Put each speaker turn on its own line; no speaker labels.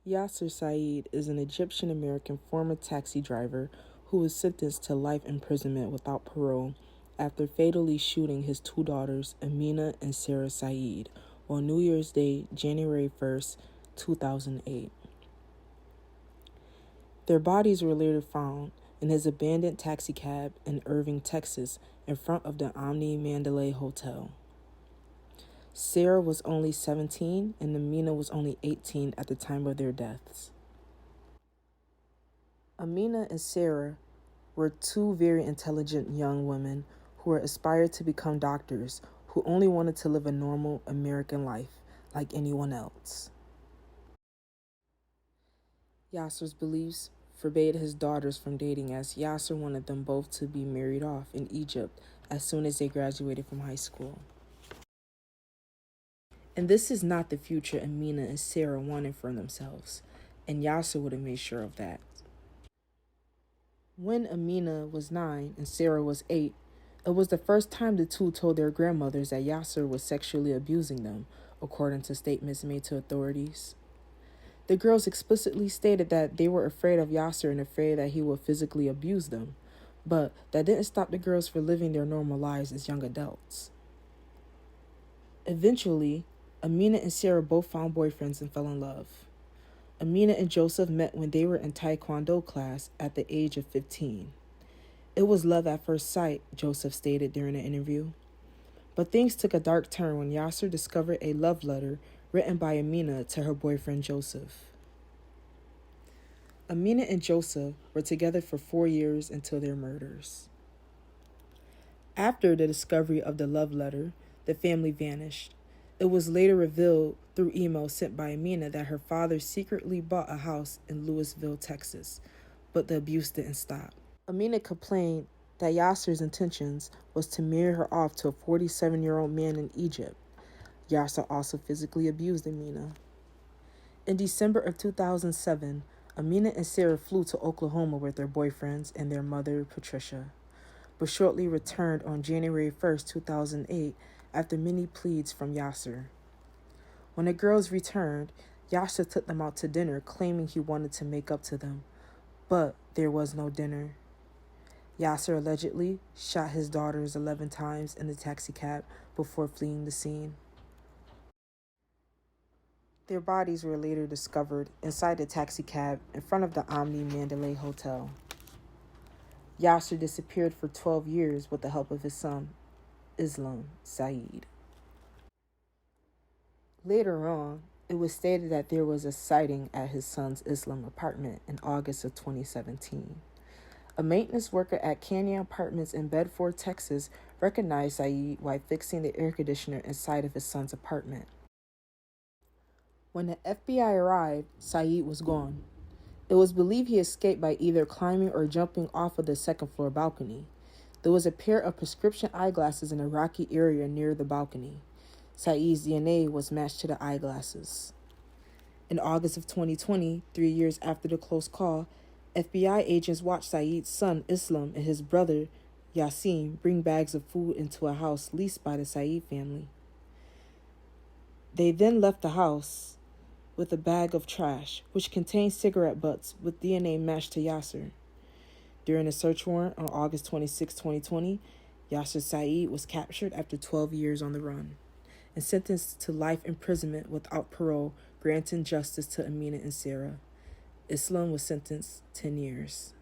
Yaser Said is an Egyptian-American former taxi driver who was sentenced to life imprisonment without parole after fatally shooting his two daughters, Amina and Sarah Said, on New Year's Day, January 1st, 2008. Their bodies were later found in his abandoned taxicab in Irving, Texas, in front of the Omni Mandalay Hotel. Sarah was only 17 and Amina was only 18 at the time of their deaths. Amina and Sarah were two very intelligent young women who were aspired to become doctors who only wanted to live a normal American life like anyone else. Yaser's beliefs forbade his daughters from dating, as Yaser wanted them both to be married off in Egypt as soon as they graduated from high school. And this is not the future Amina and Sarah wanted for themselves, and Yaser would have made sure of that. When Amina was 9 and Sarah was 8, it was the first time the two told their grandmothers that Yaser was sexually abusing them, according to statements made to authorities. The girls explicitly stated that they were afraid of Yaser and afraid that he would physically abuse them, but that didn't stop the girls from living their normal lives as young adults. Eventually, Amina and Sarah both found boyfriends and fell in love. Amina and Joseph met when they were in Taekwondo class at the age of 15. It was love at first sight, Joseph stated during an interview. But things took a dark turn when Yaser discovered a love letter written by Amina to her boyfriend Joseph. Amina and Joseph were together for 4 years until their murders. After the discovery of the love letter, the family vanished. It was later revealed through emails sent by Amina that her father secretly bought a house in Lewisville, Texas, but the abuse didn't stop. Amina complained that Yaser's intentions was to marry her off to a 47-year-old man in Egypt. Yaser also physically abused Amina. In December of 2007, Amina and Sarah flew to Oklahoma with their boyfriends and their mother, Patricia, but shortly returned on January 1st, 2008, after many pleas from Yaser. When the girls returned, Yaser took them out to dinner, claiming he wanted to make up to them, but there was no dinner. Yaser allegedly shot his daughters 11 times in the taxicab before fleeing the scene. Their bodies were later discovered inside the taxicab in front of the Omni Mandalay Hotel. Yaser disappeared for 12 years with the help of his son, Yaser Said. Later on, it was stated that there was a sighting at his son's Islam apartment in August of 2017. A maintenance worker at Canyon Apartments in Bedford, Texas, recognized Said while fixing the air conditioner inside of his son's apartment. When the FBI arrived, Said was gone. It was believed he escaped by either climbing or jumping off of the second-floor balcony. There was a pair of prescription eyeglasses in a rocky area near the balcony. Said's DNA was matched to the eyeglasses. In August of 2020, 3 years after the close call, FBI agents watched Said's son Islam and his brother Yasin bring bags of food into a house leased by the Said family. They then left the house with a bag of trash, which contained cigarette butts with DNA matched to Yaser. During a search warrant on August 26, 2020, Yaser Said was captured after 12 years on the run and sentenced to life imprisonment without parole, granting justice to Amina and Sarah. Islam was sentenced 10 years.